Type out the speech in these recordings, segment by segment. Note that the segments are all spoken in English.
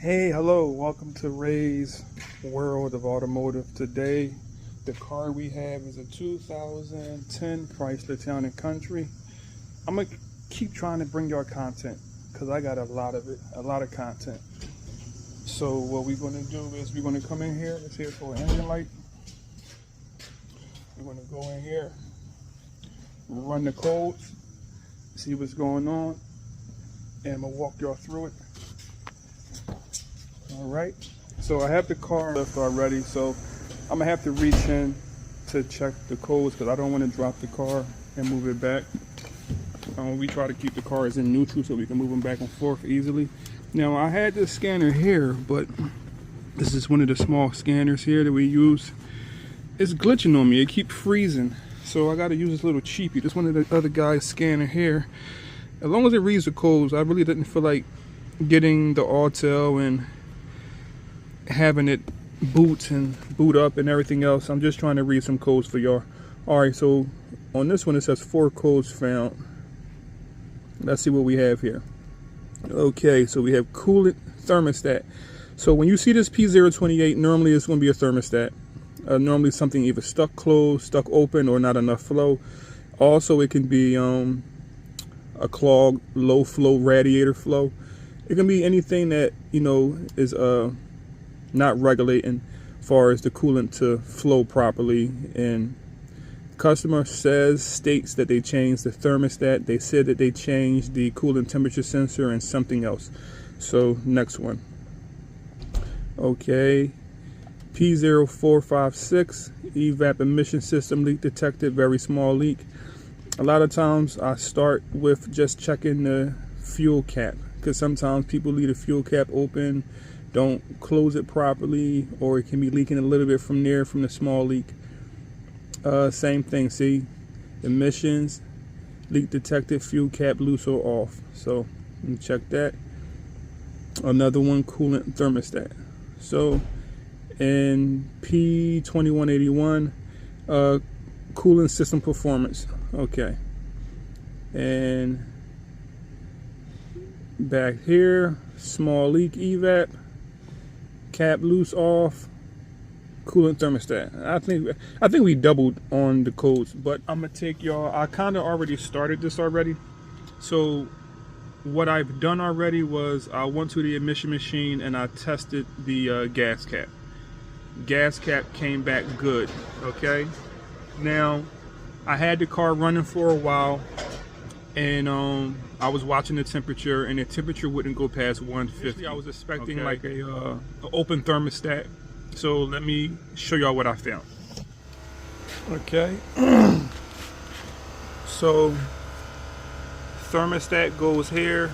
Hey, hello, welcome to Ray's World of Automotive. Today, the car we have is a 2010 Chrysler Town Country. I'm gonna keep trying to bring y'all content because I got a lot of content. So what we're gonna do is we're gonna come in here. It's here for an engine light. We're gonna go in here, run the codes, see what's going on, and I'm gonna walk y'all through it. All right, so I have the car lift already, so I'm gonna have to reach in to check the codes because I don't want to drop the car and move it back. We try to keep the cars in neutral so we can move them back and forth easily. Now I had this scanner here, but this is one of the small scanners here that we use. It's glitching on me, it keeps freezing, so I got to use this little cheapie. This one of the other guy's scanner here. As long as it reads the codes, I really didn't feel like getting the auto and having it boot up and everything else. I'm just trying to read some codes for y'all. Alright, so on this one it says 4 codes found. Let's see what we have here. Okay, so we have coolant thermostat. So when you see this P028, normally it's going to be a thermostat. Normally something either stuck closed, stuck open, or not enough flow. Also it can be a clogged low flow radiator flow. It can be anything that, you know, is not regulating as far as the coolant to flow properly. And customer states that they changed the thermostat. They said that they changed the coolant temperature sensor and something else. So next one. Okay, P0456 evap emission system leak detected, very small leak. A lot of times I start with just checking the fuel cap because sometimes people leave the fuel cap open, don't close it properly, or it can be leaking a little bit from there from the small leak. Same thing, see, emissions, leak detected, fuel cap loose or off. So let me check that. Another one, coolant thermostat. So in P2181, coolant system performance. Okay, and back here, small leak evap, cap loose off, coolant thermostat. I think we doubled on the codes, but I'm gonna take y'all. I kind of already started this already. So what I've done already was I went to the emission machine and I tested the gas cap. Gas cap came back good. Okay. Now I had the car running for a while, and I was watching the temperature, and the temperature wouldn't go past 150. I was expecting like a open thermostat. So let me show y'all what I found. Okay. So thermostat goes here.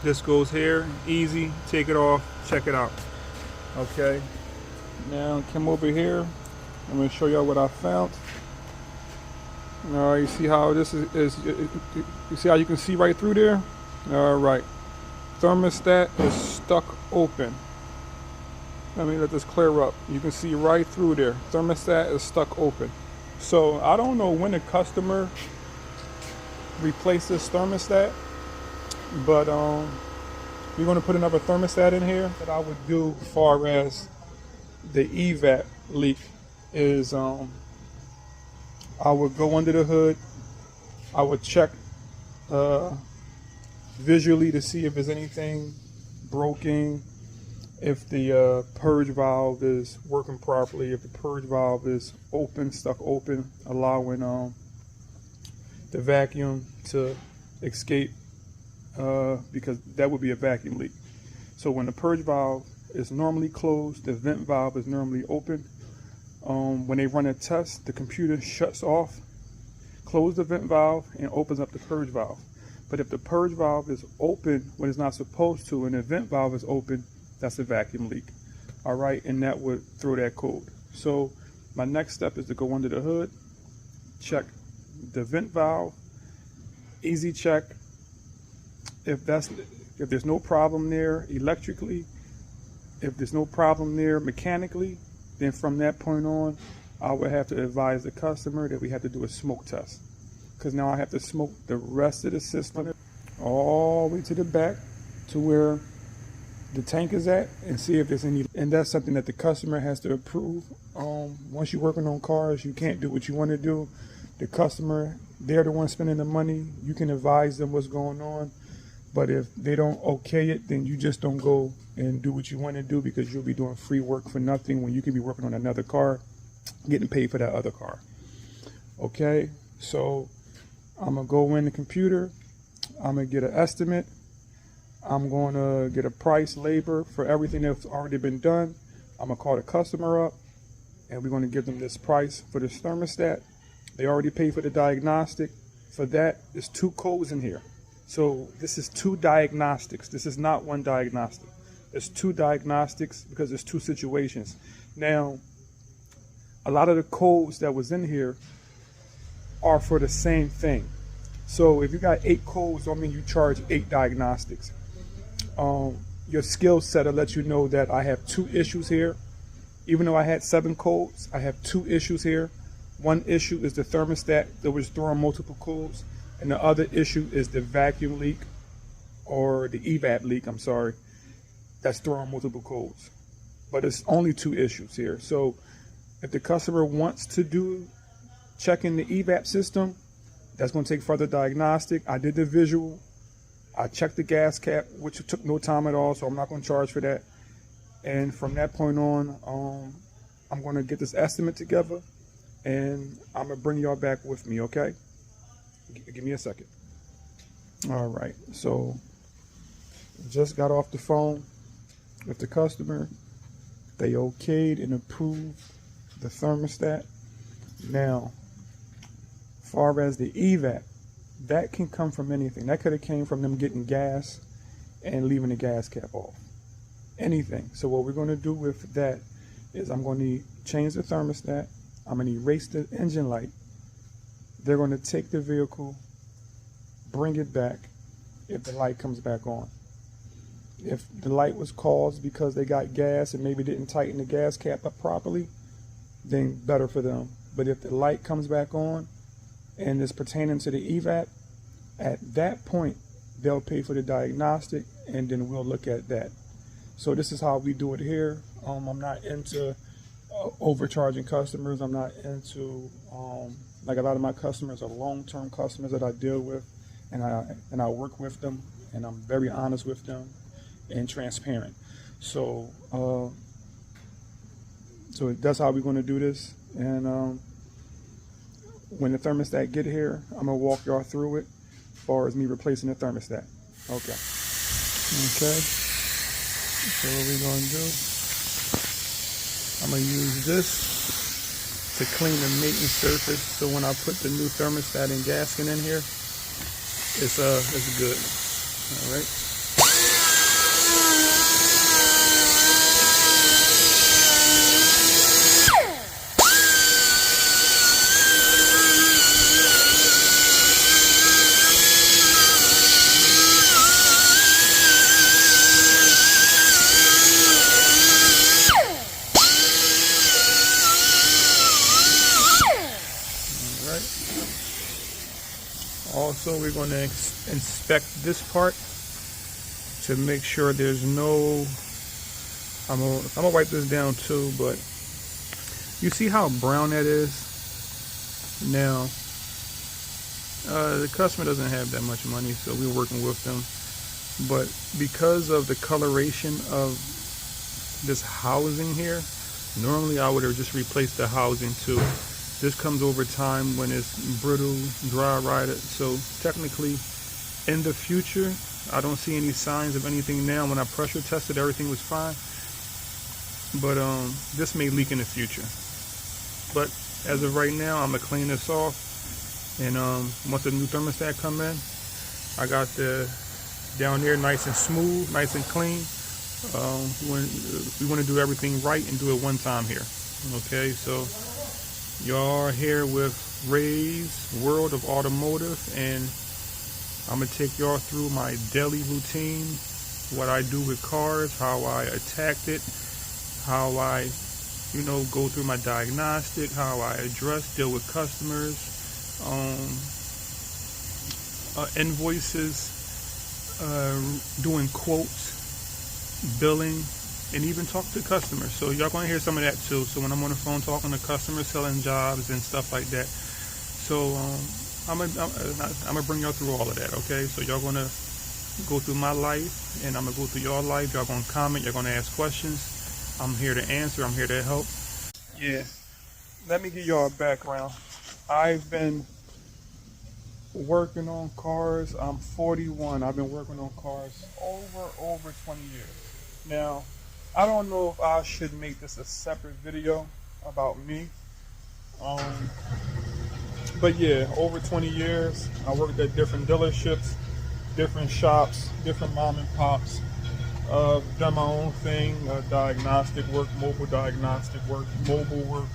This goes here. Easy. Take it off. Check it out. Okay. Now come over here. I'm going to show y'all what I found. All right, you see how this is you see how you can see right through there? All right, thermostat is stuck open. Let me let this clear up. You can see right through there. Thermostat is stuck open. So I don't know when the customer replaced this thermostat, but we're going to put another thermostat in here. That I would do as far as the evap leak is I would go under the hood. I would check visually to see if there's anything broken, if the purge valve is working properly, if the purge valve is open, stuck open, allowing the vacuum to escape, because that would be a vacuum leak. So when the purge valve is normally closed, the vent valve is normally open. When they run a test, the computer shuts off, closes the vent valve, and opens up the purge valve. But if the purge valve is open when it's not supposed to, and the vent valve is open, that's a vacuum leak. All right, and that would throw that code. So my next step is to go under the hood, check the vent valve, easy check. If there's no problem there electrically, if there's no problem there mechanically, then from that point on, I would have to advise the customer that we have to do a smoke test. Because now I have to smoke the rest of the system all the way to the back to where the tank is at and see if there's any, and that's something that the customer has to approve. Once you're working on cars, you can't do what you want to do. The customer, they're the one spending the money. You can advise them what's going on, but if they don't okay it, then you just don't go and do what you want to do, because you'll be doing free work for nothing when you can be working on another car, getting paid for that other car. Okay, so I'm gonna go in the computer, I'm gonna get an estimate, I'm going to get a price, labor for everything that's already been done. I'm gonna call the customer up and we're going to give them this price for this thermostat. They already paid for the diagnostic. For that, there's 2 codes in here. So this is 2 diagnostics. This is not one diagnostic. There's 2 diagnostics because there's 2 situations. Now, a lot of the codes that was in here are for the same thing. So if you got 8 codes, don't mean you charge 8 diagnostics. Your skill set will let you know that I have 2 issues here. Even though I had 7 codes, I have 2 issues here. One issue is the thermostat that was throwing multiple codes, and the other issue is the vacuum leak, or the evap leak, I'm sorry, that's throwing multiple codes. But it's only 2 issues here. So if the customer wants to do checking the evap system, that's going to take further diagnostic. I did the visual. I checked the gas cap, which took no time at all, so I'm not going to charge for that. And from that point on, I'm going to get this estimate together, and I'm going to bring y'all back with me, okay? Give me a second. All right, so just got off the phone with the customer. They okayed and approved the thermostat. Now, as far as the evap, that can come from anything. That could have came from them getting gas and leaving the gas cap off. Anything. So what we're going to do with that is I'm going to change the thermostat. I'm going to erase the engine light. They're going to take the vehicle, bring it back if the light comes back on. If the light was caused because they got gas and maybe didn't tighten the gas cap up properly, then better for them. But if the light comes back on and is pertaining to the evap, at that point they'll pay for the diagnostic, and then we'll look at that. So this is how we do it here. I'm not into overcharging customers. I'm not into like a lot of my customers are long-term customers that I deal with, and I work with them, and I'm very honest with them and transparent. So so that's how we're going to do this. And when the thermostat get here, I'm gonna walk y'all through it as far as me replacing the thermostat. Okay. So what we're gonna do, I'm gonna use this to clean the maintenance surface, so when I put the new thermostat and gasket in here, it's good. All right. Also, we're going to inspect this part to make sure there's no, I'm gonna wipe this down too, but you see how brown that is? Now, the customer doesn't have that much money, so we're working with them. But because of the coloration of this housing here, normally I would have just replaced the housing too. This comes over time when it's brittle, dry rotted. So technically, in the future, I don't see any signs of anything now. When I pressure tested, everything was fine. But this may leak in the future. But as of right now, I'm gonna clean this off. And once the new thermostat come in, I got the down there nice and smooth, nice and clean. We want to do everything right and do it one time here. Okay, so y'all are here with Ray's World of Automotive, and I'm gonna take y'all through my daily routine, what I do with cars, how I attacked it, how I, go through my diagnostic, how I deal with customers, invoices, doing quotes, billing, and even talk to customers. So y'all gonna hear some of that too. So when I'm on the phone talking to customers, selling jobs and stuff like that. So I'm gonna bring y'all through all of that, okay? So y'all gonna go through my life, and I'm gonna go through your life. Y'all gonna comment, y'all gonna ask questions. I'm here to answer, I'm here to help. Yeah, let me give y'all a background. I've been working on cars. I'm 41. I've been working on cars over 20 years. Now, I don't know if I should make this a separate video about me. But yeah, over 20 years, I worked at different dealerships, different shops, different mom and pops. Done my own thing, diagnostic work, mobile diagnostic work, mobile work.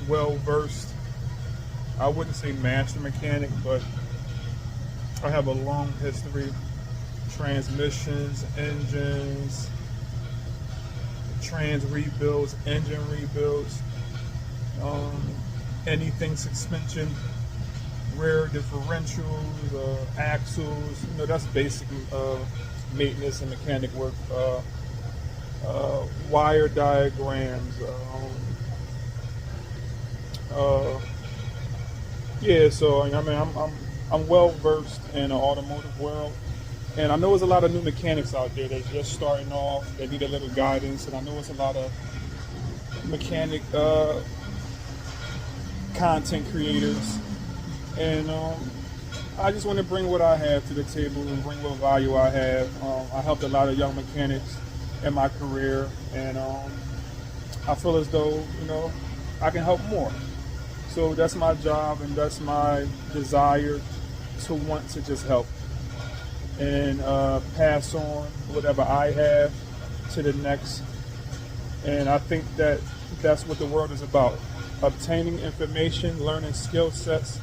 Well versed. I wouldn't say master mechanic, but I have a long history. Transmissions, engines, trans rebuilds, engine rebuilds, anything suspension, rear differentials, axles. You know, that's basic maintenance and mechanic work. Wire diagrams. Yeah, so I mean, I'm well versed in the automotive world, and I know there's a lot of new mechanics out there that's just starting off. They need a little guidance, and I know there's a lot of mechanic content creators, and I just want to bring what I have to the table and bring what value I have. I helped a lot of young mechanics in my career, and I feel as though, you know, I can help more. So that's my job, and that's my desire, to want to just help and pass on whatever I have to the next. And I think that that's what the world is about: obtaining information, learning skill sets,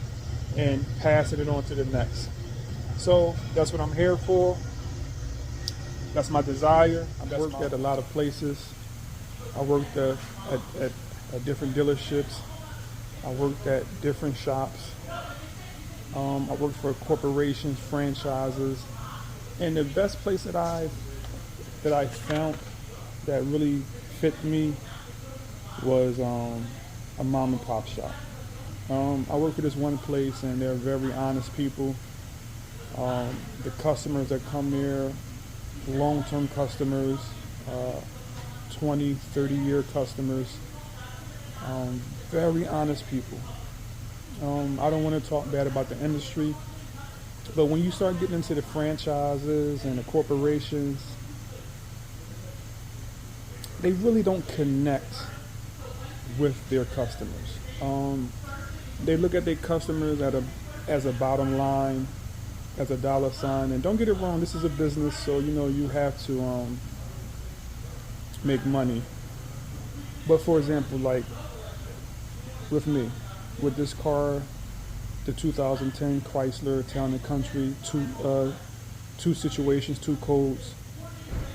and passing it on to the next. So that's what I'm here for. That's my desire. I've worked at a lot of places. I worked at different dealerships. I worked at different shops. I worked for corporations, franchises, and the best place that I found that really fit me was a mom and pop shop. I worked for this one place, and they're very honest people. The customers that come there, long-term customers, 20, 30-year customers, very honest people. I don't want to talk bad about the industry, but when you start getting into the franchises and the corporations, they really don't connect with their customers. They look at their customers as a bottom line, as a dollar sign. And don't get it wrong, this is a business, so you know you have to make money. But for example, like with me, with this car, the 2010 Chrysler Town Country, two situations, two codes.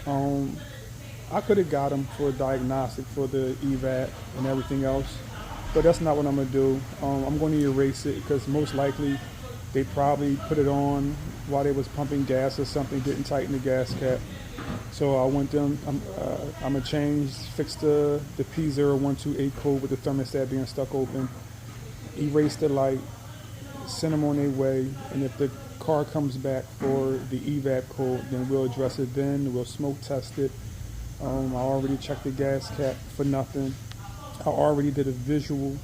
I could have got them for a diagnostic for the evap and everything else, but that's not what I'm gonna do. I'm going to erase it, because most likely they probably put it on while they was pumping gas or something, didn't tighten the gas cap. So I went them. I'm gonna fix the P0128 code with the thermostat being stuck open, erase the light, send them on their way, and if the car comes back for the evap code, then we'll address it then. We'll smoke test it. I already checked the gas cap for nothing. I already did a visual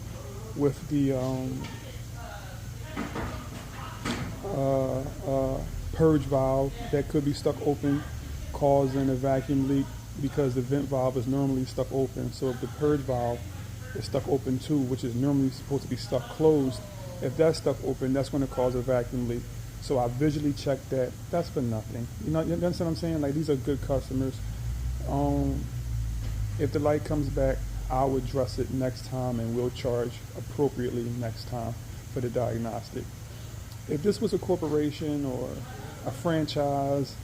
with the purge valve that could be stuck open, causing a vacuum leak, because the vent valve is normally stuck open. So if the purge valve is stuck open too, which is normally supposed to be stuck closed, if that's stuck open, that's going to cause a vacuum leak. So I visually checked that. That's for nothing. You understand what I'm saying? Like, these are good customers. If the light comes back, I'll address it next time, and we'll charge appropriately next time for the diagnostic. If this was a corporation or a franchise,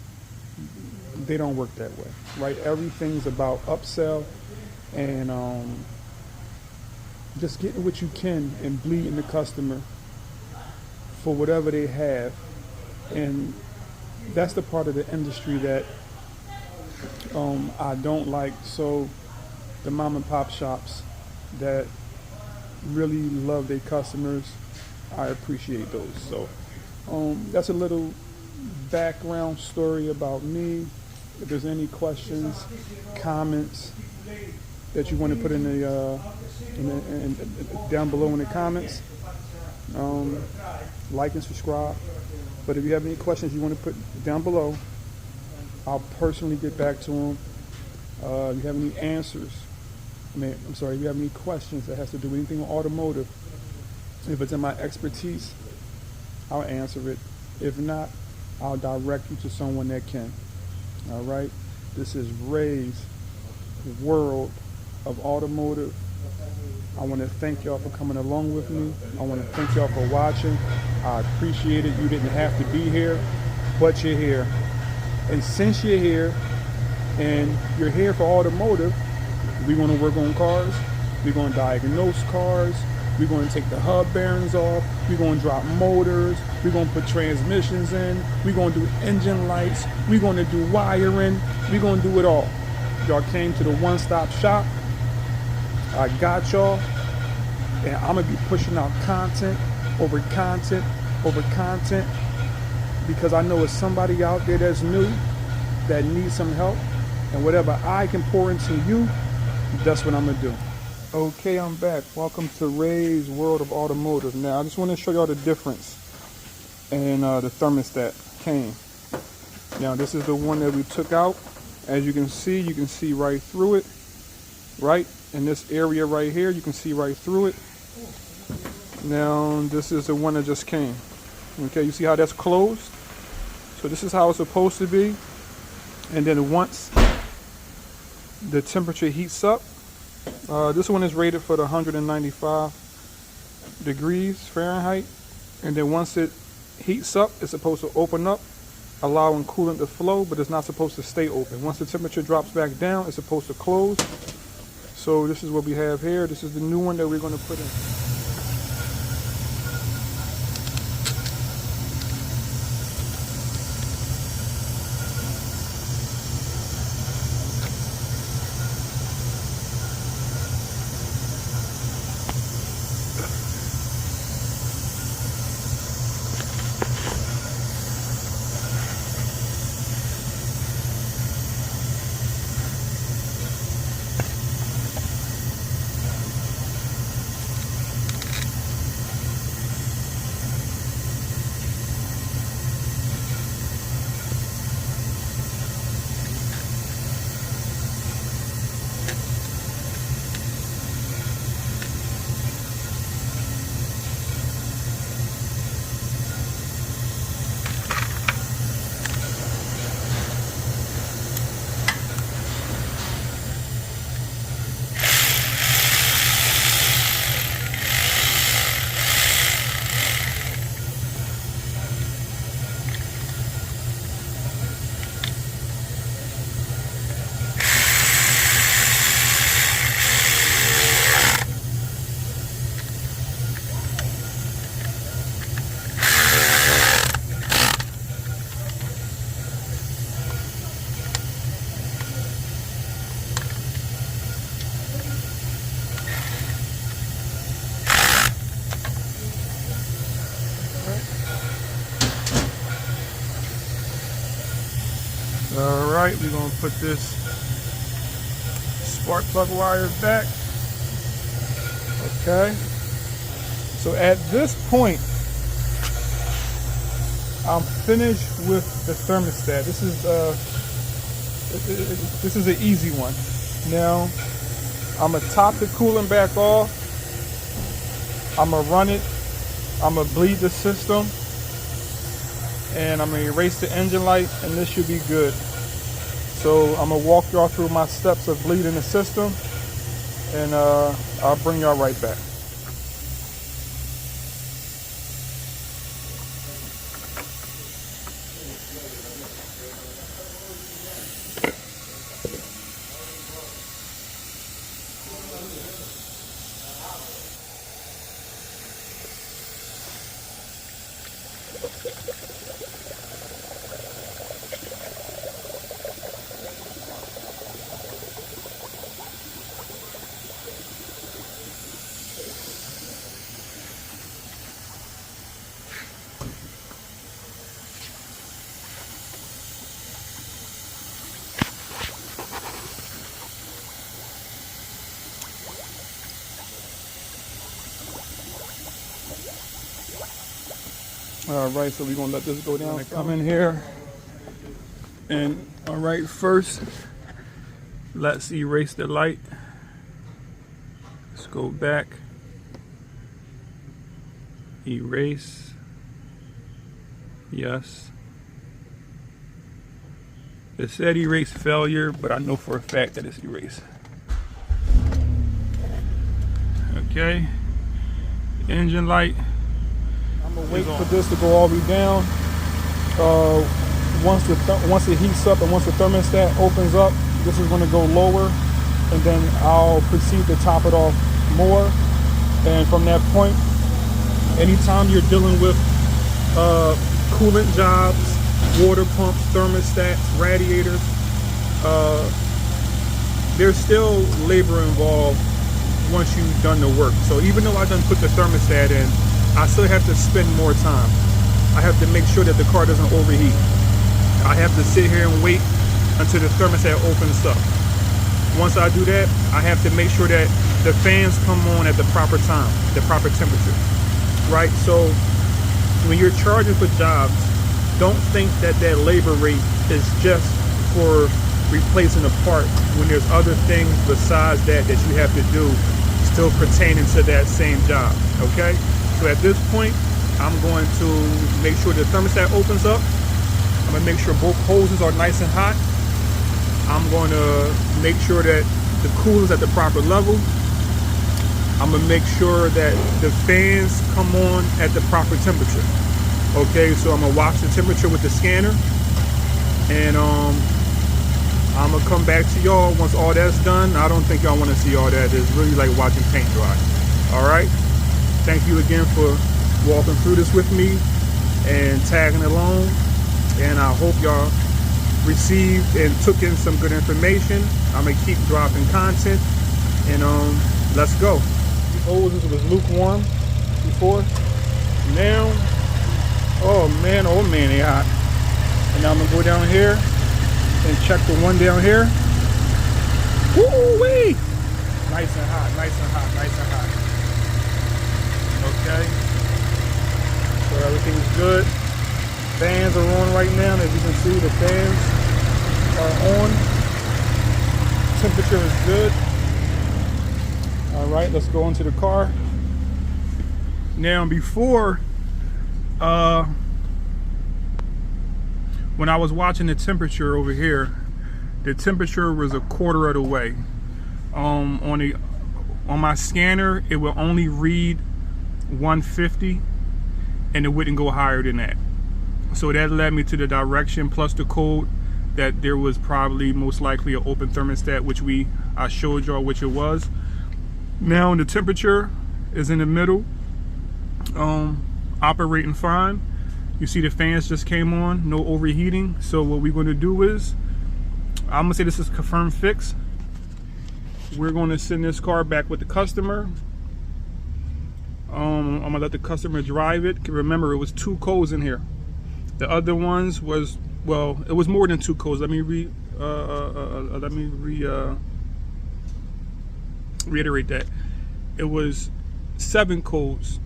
they don't work that way, right? Everything's about upsell and just getting what you can and bleeding the customer for whatever they have. And that's the part of the industry that I don't like. So the mom and pop shops that really love their customers, I appreciate those. So that's a little background story about me. If there's any questions, comments that you want to put in the down below in the comments, like and subscribe. But if you have any questions you want to put down below, I'll personally get back to them. If you have any answers, if you have any questions that has to do with anything with automotive, if it's in my expertise, I'll answer it. If not, I'll direct you to someone that can. All right. This is Ray's World of Automotive. I want to thank y'all for coming along with me. I want to thank y'all for watching. I appreciate it. You didn't have to be here, but you're here. And since you're here and you're here for automotive, we're going to work on cars. We're going to diagnose cars. We're going to take the hub bearings off. We're going to drop motors. We're going to put transmissions in. We're going to do engine lights. We're going to do wiring. We're going to do it all. Y'all came to the one-stop shop. I got y'all. And I'm going to be pushing out content over content over content, because I know it's somebody out there that's new that needs some help. And whatever I can pour into you, that's what I'm going to do. Okay, I'm back. Welcome to Ray's World of Automotive. Now, I just want to show y'all the difference in the thermostat cane. Now, this is the one that we took out. As you can see right through it. Right in this area right here, you can see right through it. Now, this is the one that just came. Okay, you see how that's closed? So this is how it's supposed to be. And then once the temperature heats up, this one is rated for the 195 degrees Fahrenheit. And then once it heats up, it's supposed to open up, allowing coolant to flow, but it's not supposed to stay open. Once the temperature drops back down, it's supposed to close. So this is what we have here. This is the new one that we're going to put in. Alright, we're going to put this spark plug wires back. Okay. So at this point, I'm finished with the thermostat. This is an easy one. Now, I'm going to top the coolant back off. I'm going to run it. I'm going to bleed the system. And I'm going to erase the engine light, and this should be good. So I'm going to walk y'all through my steps of bleeding the system, and I'll bring y'all right back. All right, so we're gonna let this go down. Come in here, and all right, first, let's erase the light. Let's go back. Erase. Yes. It said erase failure, but I know for a fact that it's erased. Okay. Engine light. I'm gonna wait for this to go all the way down. Once it heats up and once the thermostat opens up, this is gonna go lower, and then I'll proceed to top it off more. And from that point, anytime you're dealing with coolant jobs, water pumps, thermostats, radiators, there's still labor involved once you've done the work. So even though I done put the thermostat in, I still have to spend more time. I have to make sure that the car doesn't overheat. I have to sit here and wait until the thermostat opens up. Once I do that, I have to make sure that the fans come on at the proper time, the proper temperature, right? So when you're charging for jobs, don't think that that labor rate is just for replacing a part when there's other things besides that that you have to do still pertaining to that same job, okay? So at this point, I'm going to make sure the thermostat opens up. I'm gonna make sure both hoses are nice and hot. I'm going to make sure that the cooler is at the proper level. I'm gonna make sure that the fans come on at the proper temperature. Okay, so I'm gonna watch the temperature with the scanner, and I'm gonna come back to y'all once all that's done. I don't think y'all want to see all that. It's really like watching paint dry. All right, thank you again for walking through this with me and tagging along, and I hope y'all received and took in some good information. I'm gonna keep dropping content, and let's go. The hoses was lukewarm before. Now, oh man, they hot. And now I'm gonna go down here and check the one down here. Woo-wee! Nice and hot, nice and hot, nice and hot. Okay. So everything's good. Fans are on right now. As you can see, the fans are on. Temperature is good. All right, let's go into the car. Now, before, when I was watching the temperature over here, the temperature was a quarter of the way. On my scanner, it will only read 150, and it wouldn't go higher than that. So that led me to the direction plus the code that there was probably most likely an open thermostat, which I showed y'all which it was. Now the temperature is in the middle, operating fine. You see the fans just came on, no overheating. So what we're going to do is, I'm gonna say this is confirmed fix. We're going to send this car back with the customer. I'm gonna let the customer drive it. Remember, it was 2 codes in here. The other ones was, well, it was more than 2 codes. Let me reiterate that. It was 7 codes,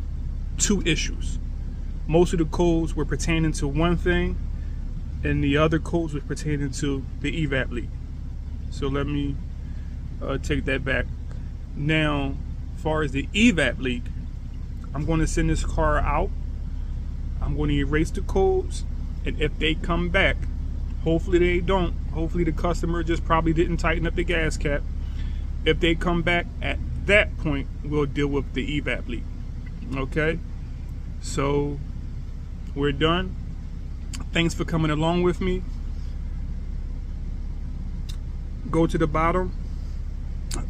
2 issues. Most of the codes were pertaining to one thing, and the other codes were pertaining to the evap leak. So let me take that back. Now, as far as the evap leak, I'm going to send this car out. I'm going to erase the codes, and if they come back, hopefully they don't. Hopefully the customer just probably didn't tighten up the gas cap. If they come back at that point, we'll deal with the evap leak. Okay? So we're done. Thanks for coming along with me. Go to the bottom,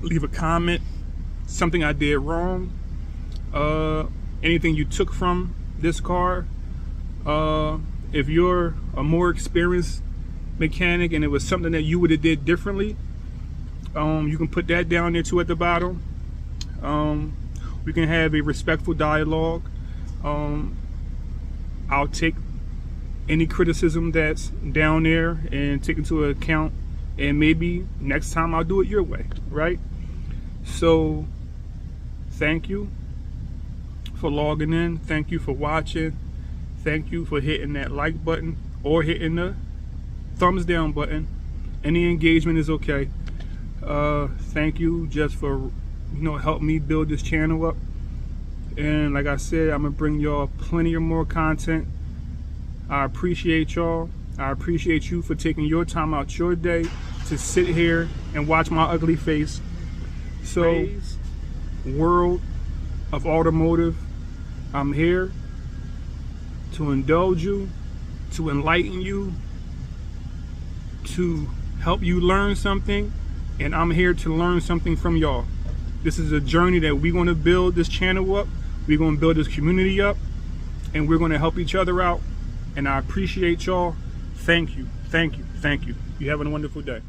leave a comment, something I did wrong, anything you took from this car. If you're a more experienced mechanic and it was something that you would have did differently, you can put that down there too at the bottom. We can have a respectful dialogue. I'll take any criticism that's down there and take into account, and maybe next time I'll do it your way, right? So thank you for logging in. Thank you for watching. Thank you for hitting that like button or hitting the thumbs down button. Any engagement is okay. Thank you just for help me build this channel up. And like I said, I'm gonna bring y'all plenty of more content. I appreciate y'all. I appreciate you for taking your time out your day to sit here and watch my ugly face. So, world of automotive, I'm here to indulge you, to enlighten you, to help you learn something, and I'm here to learn something from y'all. This is a journey that we're going to build this channel up, we're going to build this community up, and we're going to help each other out. And I appreciate y'all. Thank you, thank you, thank you. You having a wonderful day.